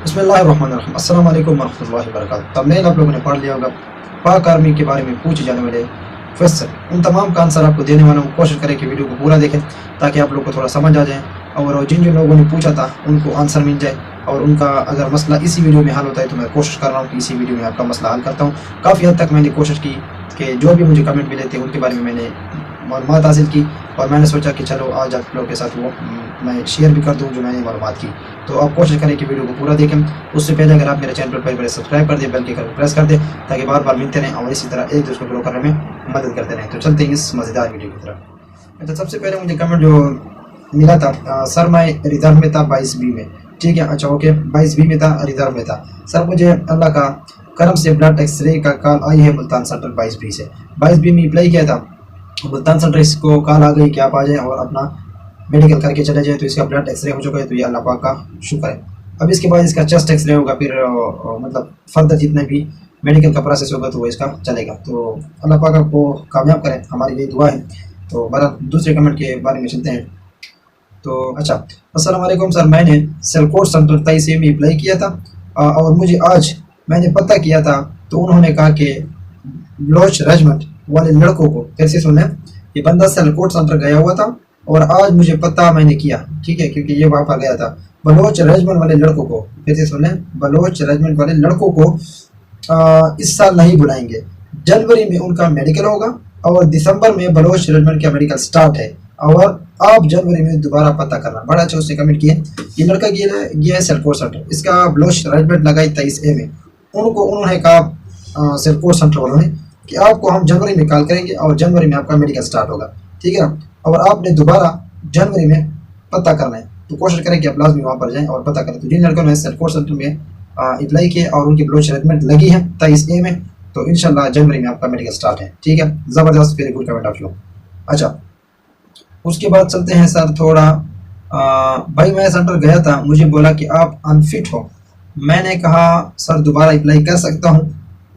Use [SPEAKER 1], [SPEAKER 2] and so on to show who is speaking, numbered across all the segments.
[SPEAKER 1] बिस्मिल्लाहिर्रहमानिर्रहीम। अस्सलाम वालेकुम वरहमतुल्लाहि वबरकातुहू। तमनेल आप लोगों ने पढ़ लिया होगा। पाक आर्मी के बारे में पूछे जाने वाले क्वेश्चन, उन तमाम का आंसर आपको देने वाला हूँ। कोशिश करें कि वीडियो को पूरा देखें ताकि आप लोग को थोड़ा समझ आ जाए और जिन जिन लोगों ने पूछा था उनको आंसर मिल जाए। और उनका अगर मसला इसी वीडियो में हल होता है तो मैं कोशिश कर रहा हूँ कि इसी वीडियो में आपका मसला हल करता हूँ। काफ़ी हद तक मैंने कोशिश की कि जो भी मुझे कमेंट मिले थे उनके बारे में मैंने मालूमात हासिल की और मैंने सोचा कि चलो आज आप लोगों के साथ वो मैं शेयर भी कर दूं जो मैंने मालूमात की। तो आप कोशिश करें कि वीडियो को पूरा देखें। उससे पहले अगर आप मेरे चैनल पर पहले सब्सक्राइब कर दें, बेल के आइकन प्रेस कर दें ताकि बार बार मिलते रहें और इसी तरह एक दूसरे को ग्रो करने में मदद करते रहें। तो चलते हैं इस मज़ेदार वीडियो की तरफ। तो सबसे पहले मुझे कमेंट जो मिला था, सर मैं रिजर्व में था 22B में। ठीक है, अच्छा ओके, 22B में था, रिजर्व में था। सर मुझे अल्लाह का करम से ब्लड एक्सरे का कॉल आई है मुल्तान सेंटर 22B से। 22B में अप्लाई किया था, मुल्तान सेंटर इसको कॉल आ गई कि आप आ जाएँ और अपना मेडिकल करके चले जाए। तो इसका ब्लड एक्सरे हो चुका है, तो ये अल्लाह पाक का शुक्र है। अब इसके बाद इसका चेस्ट एक्सरे होगा, फिर मतलब फर्दर जितने भी मेडिकल का प्रोसेस होगा तो वो इसका चलेगा। तो अल्लाह पाक आपको कामयाब करें, हमारी यही दुआ है। तो बहरहाल दूसरे कमेंट के बारे में चलते हैं। तो अच्छा, अस्सलाम वालेकुम सर, मैंने सिलकोट सेंटर 23A में अप्लाई किया था और मुझे आज मैंने पता किया था तो उन्होंने कहा कि बलोच रेजिमेंट वाले लड़कों को, फिर से सुने, ये बंदा सिलकोट सेंटर गया हुआ था और आज मुझे पता मैंने किया, ठीक है, क्योंकि ये वहाँ पर गया था। बलोच रेजिमेंट वाले लड़कों को, फिर से सुने, बलोच रेजिमेंट वाले लड़कों को इस साल नहीं बुलाएंगे। जनवरी में उनका मेडिकल होगा और दिसंबर में बलोच रेजिमेंट का मेडिकल स्टार्ट है और आप जनवरी में दोबारा पता करना। बड़ा अच्छा उसने कमेंट किया। ये लड़का गया है सिलकोट सेंटर, इसका बलोच रेजिमेंट लगाई 23A में। उन्होंने कहा सिलकोट सेंटर वालों ने कि आपको हम जनवरी में कॉल करेंगे और जनवरी में आपका मेडिकल स्टार्ट होगा, ठीक है, और आपने दोबारा जनवरी में पता करना है। तो कोशिश करें कि आप लाजमी वहाँ पर जाएं और पता करें। तो जिन लड़कों ने सिलकोट सेंटर में अप्लाई किया और उनकी बलोच रेजिमेंट लगी है 23A में, तो इंशाल्लाह जनवरी में आपका मेडिकल स्टार्ट है, ठीक है। ज़बरदस्त, वेरी गुड कमेंट आप लोग। अच्छा, उसके बाद चलते हैं सर थोड़ा, भाई मैं सेंटर गया था, मुझे बोला कि आप अनफिट हो। मैंने कहा सर दोबारा अप्लाई कर सकता हूँ,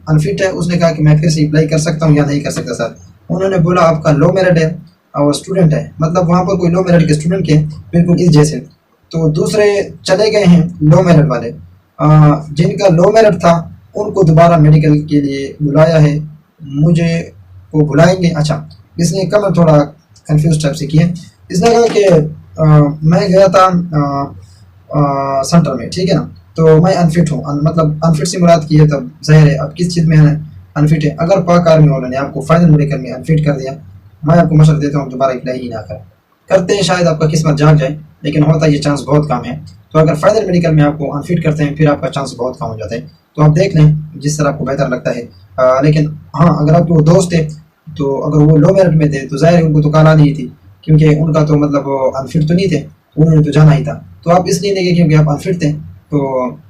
[SPEAKER 1] अनफिट है। उसने कहा कि मैं फिर से अप्लाई कर सकता हूँ या नहीं कर सकता सर। उन्होंने बोला आपका लो मेरिट है और स्टूडेंट है, मतलब वहाँ पर कोई लो मेरिट के स्टूडेंट के बिल्कुल इस जैसे। तो दूसरे चले गए हैं लो मेरिट वाले, जिनका लो मेरिट था उनको दोबारा मेडिकल के लिए बुलाया है, मुझे को बुलाएंगे। अच्छा, इसने कमेंट थोड़ा कंफ्यूज टाइप से किए। इसने कहा कि मैं गया था सेंटर में, ठीक है ना, तो मैं अनफिट हूँ। मतलब अनफिट से मुराद की है, तब जाहिर है अब किस चीज़ में है अनफिट है। अगर पाक आर्मी वालों ने आपको फाइनल मेडिकल में अनफिट कर दिया, मैं आपको मशवरा देता हूँ दोबारा अप्लाई ही ना करें। करते हैं शायद आपका किस्मत जाग जाए, लेकिन होता ये चांस बहुत कम है। तो अगर फाइनल मेडिकल में आपको अनफिट करते हैं फिर आपका चांस बहुत कम हो जाता है। तो आप देख लें जिस तरह आपको बेहतर लगता है। लेकिन हाँ, अगर आपके वो दोस्त थे तो अगर वो लो मेरिट में थे तो जाहिर है उनको तो काला नहीं थी, क्योंकि उनका तो मतलब अनफिट तो नहीं थे, उन्होंने तो जाना ही था। तो आप इसलिए नहीं गए क्योंकि आप अनफिट थे। तो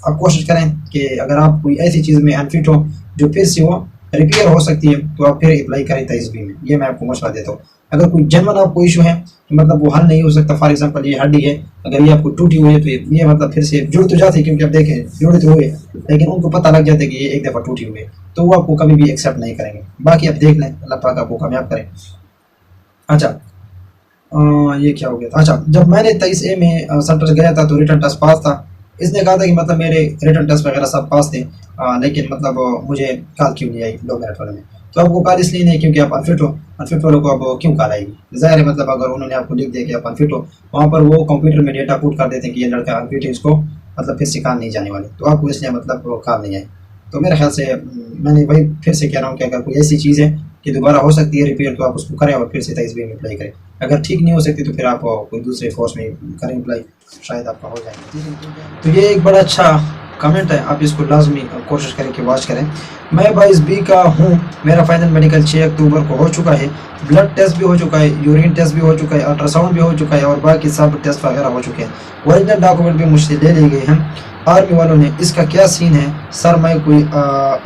[SPEAKER 1] आप कोशिश करें कि अगर आप कोई ऐसी चीज़ में अनफिट हो जो फिर से वो रिपेयर हो सकती है तो आप फिर अप्लाई करें 23B में। ये मैं आपको मशवरा देता हूँ। अगर कोई जनरल आपको इशू है कि मतलब वो हल नहीं हो सकता, फॉर एग्जांपल ये हड्डी है, अगर ये आपको टूटी हुई है तो ये मतलब फिर से जुड़ तो जाती है, क्योंकि आप देखें जुड़े तो हुए, लेकिन उनको पता लग जाता है कि ये एक दफ़ा टूटी हुई है, तो वो आपको कभी भी एक्सेप्ट नहीं करेंगे। बाकी आप देख लें, अल्लाह पाक आपको कामयाब करें। अच्छा, ये क्या हो गया था। अच्छा, जब मैंने 23A में सेंटर गया था तो रिटर्न टेस्ट पास था। इसने कहा था कि मतलब मेरे रिटर्न टेस्ट वगैरह सब पास थे, लेकिन मतलब मुझे कॉल क्यों नहीं आई लो मेरिट वाले में। तो आपको कॉल इसलिए नहीं क्योंकि आप अनफिट हो। अनफिट वालों को अब क्यों कॉल आएगी, ज़ाहिर है। मतलब अगर उन्होंने आपको लिख दिया कि आप अनफिट हो, वहाँ पर वो कंप्यूटर में डेटा पुट कर देते हैं कि ये लड़का अनफिट है, इसको मतलब फिर से कॉल नहीं जाने वाले, तो आपको इसलिए मतलब कॉल नहीं आई। तो मेरे ख्याल से मैंने वही फिर से कह रहा हूँ कि अगर कोई ऐसी चीज़ है कि दोबारा हो सकती है रिपेयर, तो आप उसको करें और फिर से 23B में अप्लाई करें। अगर ठीक नहीं हो सकती तो फिर आप कोई दूसरे कोर्स में करें अप्लाई, शायद आपका हो जाए। तो ये एक बड़ा अच्छा कमेंट है, आप इसको लाजमी कोशिश करें कि वॉच करें। मैं 22B का हूँ, मेरा फाइनल मेडिकल 6 अक्टूबर को हो चुका है। ब्लड टेस्ट भी हो चुका है, यूरिन टेस्ट भी हो चुका है, अल्ट्रासाउंड भी हो चुका है और बाकी सब टेस्ट वगैरह हो चुके हैं। ओरिजिनल डॉक्यूमेंट भी मुझसे ले लिए गए हैं आर्मी वालों ने। इसका क्या सीन है सर, मैं कोई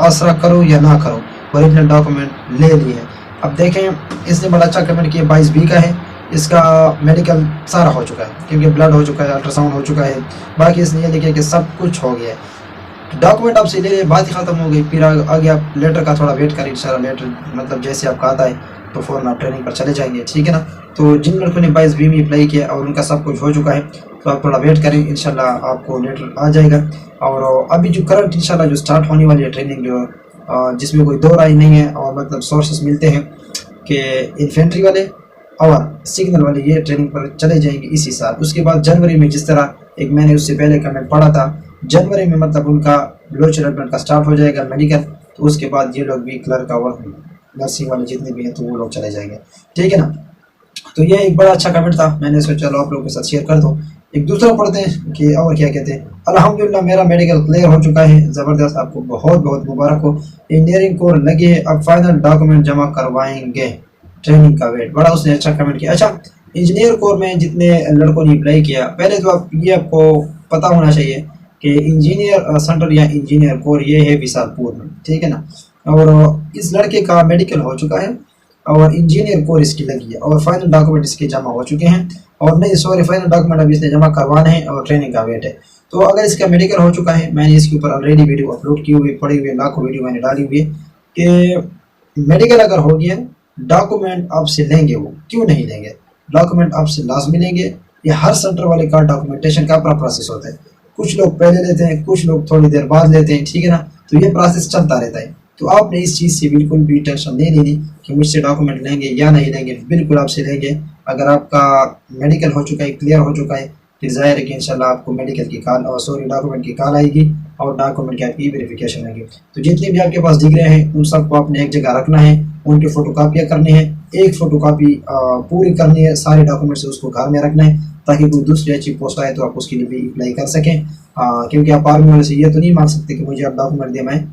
[SPEAKER 1] आसरा करूँ या ना करूँ? ओरिजिनल डॉक्यूमेंट ले लिए हैं। अब देखें, इसने बड़ा अच्छा कमेंट किया, 22B का है, इसका मेडिकल सारा हो चुका है, क्योंकि ब्लड हो चुका है, अल्ट्रासाउंड हो चुका है, बाकी इसने ये लिखा कि सब कुछ हो गया है। डॉक्यूमेंट आपसे ले लिए, बात ही ख़त्म हो गई। फिर आगे आप लेटर का थोड़ा वेट करें, इंशाल्लाह लेटर मतलब जैसे आपका आता है तो फ़ौरन आप ट्रेनिंग पर चले जाएंगे, ठीक है ना। तो जिन लड़कों ने 22B में अप्लाई किया और उनका सब कुछ हो चुका है, तो आप थोड़ा वेट करें, इंशाल्लाह आपको लेटर आ जाएगा। और अभी जो करंट इंशाल्लाह जो स्टार्ट होने वाली है ट्रेनिंग, जो जिसमें कोई दो राय नहीं है, और मतलब सोर्सेस मिलते हैं कि इन्फेंट्री वाले और सिग्नल वाले ये ट्रेनिंग पर चले जाएंगे इसी साल। उसके बाद जनवरी में, जिस तरह एक मैंने उससे पहले कमेंट पढ़ा था, जनवरी में मतलब उनका लोच रेडमेंट का स्टार्ट हो जाएगा मेडिकल, तो उसके बाद ये लोग भी क्लर्क और नर्सिंग वाले जितने भी हैं तो वो लोग चले जाएंगे, ठीक है ना। तो ये एक बड़ा अच्छा कमेंट था, मैंने सोचा चलो आप लोगों के साथ शेयर कर दो। एक दूसरा पढ़ते हैं कि और क्या कहते हैं। अल्हम्दुलिल्लाह मेरा मेडिकल क्लियर हो चुका है, ज़बरदस्त, आपको बहुत बहुत मुबारक हो। इंजीनियरिंग कोर लगे है, अब फाइनल डॉक्यूमेंट जमा करवाएंगे, ट्रेनिंग का वेट। बड़ा उसने अच्छा कमेंट किया। अच्छा, इंजीनियर कोर में जितने लड़कों ने अप्लाई किया, पहले तो आप ये आपको पता होना चाहिए कि इंजीनियर सेंटर या इंजीनियर कोर ये है विशालपुर में, ठीक है ना। और इस लड़के का मेडिकल हो चुका है और इंजीनियर कोर इसकी लगी है और फाइनल डॉक्यूमेंट इसके जमा हो चुके हैं, और नहीं सॉरी, फाइनल डॉक्यूमेंट अभी इसने जमा करवाने हैं और ट्रेनिंग का वेट है। तो अगर इसका मेडिकल हो चुका है, मैंने इसके ऊपर ऑलरेडी वीडियो अपलोड की हुई, पड़ी हुई लाखों वीडियो मैंने डाली हुई है कि मेडिकल अगर हो गया, डॉक्यूमेंट आपसे लेंगे, वो क्यों नहीं लेंगे, डॉक्यूमेंट आपसे लाजमी लेंगे। ये हर सेंटर वाले का डॉक्यूमेंटेशन का अपना प्रोसेस होता है, कुछ लोग पहले लेते हैं, कुछ लोग थोड़ी देर बाद लेते हैं, ठीक है ना। तो ये प्रोसेस चलता रहता है। तो आपने इस चीज़ से बिल्कुल भी टेंशन नहीं लेनी कि मुझसे डॉक्यूमेंट लेंगे या नहीं लेंगे, बिल्कुल आपसे लेंगे। अगर आपका मेडिकल हो चुका है, क्लियर हो चुका है, फिर जाहिर है कि इंशाल्लाह आपको मेडिकल की कॉल और सॉरी डॉक्यूमेंट की कॉल आएगी और डॉक्यूमेंट की आपकी वेरिफिकेशन आएगी। तो जितनी भी आपके पास डिग्रियाँ हैं उन सबको आपने एक जगह रखना है, उनकी फ़ोटोकॉपियाँ करनी है, एक फ़ोटोकॉपी पूरी करनी है, सारे डॉक्यूमेंट्स उसको घर में रखना है ताकि कोई दूसरी अच्छी पोस्ट आए तो आप उसके लिए भी अप्लाई कर सकें। क्योंकि आप आर्मी वाले से ये तो नहीं मांग सकते कि मुझे आप डॉक्यूमेंट दिए, मैं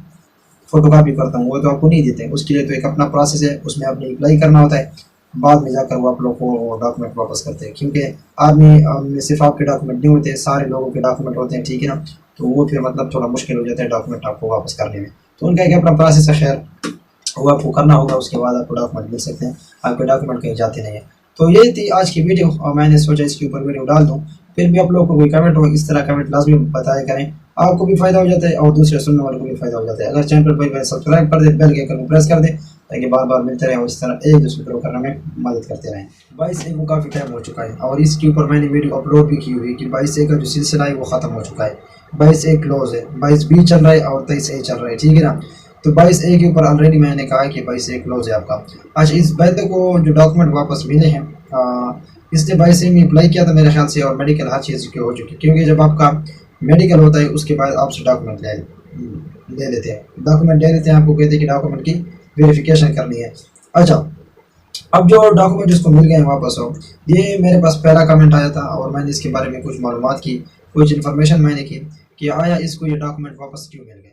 [SPEAKER 1] फोटोकॉपी करता हूँ, वो तो आपको नहीं देते। उसके लिए तो एक अपना प्रोसेस है, उसमें आपने अप्लाई करना होता है, बाद में जाकर वो आप लोग को डॉक्यूमेंट वापस करते हैं। क्योंकि आर्मी में सिर्फ आपके डॉक्यूमेंट नहीं होते, सारे लोगों के डॉक्यूमेंट होते हैं, ठीक है ना। तो वो फिर मतलब थोड़ा मुश्किल हो जाता है डॉक्यूमेंट आपको वापस करने में। तो उनका एक अपना प्रोसेस है, खैर वो आपको करना होगा, उसके बाद आपको डॉक्यूमेंट मिल सकते हैं, आपके डॉक्यूमेंट कहीं जाते नहीं है। तो ये थी आज की वीडियो और मैंने सोचा इसके ऊपर वीडियो डाल दूँ। फिर भी आप लोगों को कोई कमेंट हो, इस तरह कमेंट लाजमी बताया करें, आपको भी फ़ायदा हो जाता है और दूसरे सुनने वालों को भी फ़ायदा हो जाता है। अगर चैनल पर सब्सक्राइब कर दे, बेल के आइकन को प्रेस कर दे ताकि बार बार मिलते रहें और इस तरह एक दूसरे को करने में मदद करते रहें। 22 को काफ़ी टाइम हो चुका है और इसके ऊपर मैंने वीडियो अपलोड भी की हुई है कि 22 का जो सिलसिला है वो ख़त्म हो चुका है। 22 क्लोज है, 22 चल रहा है और 23 चल रहा है, ठीक है ना। तो 22 के ऊपर ऑलरेडी मैंने कहा कि 22 क्लोज है आपका। आज इस बंदे को जो डॉक्यूमेंट वापस मिले हैं, इसने 22 में अप्लाई किया था मेरे ख्याल से, और मेडिकल हर चीज़ की हो चुकी है। क्योंकि जब आपका मेडिकल होता है उसके बाद आपसे डॉक्यूमेंट ले लेते हैं, आपको कहते हैं कि डॉक्यूमेंट की वेरिफिकेशन करनी है। अच्छा, अब जो डॉक्यूमेंट जिसको मिल गए हैं वापस हो, ये मेरे पास पहला कमेंट आया था और मैंने इसके बारे में कुछ मालूमात की, कुछ इन्फॉर्मेशन मैंने की कि आया इसको ये डॉक्यूमेंट वापस क्यों मिल गए।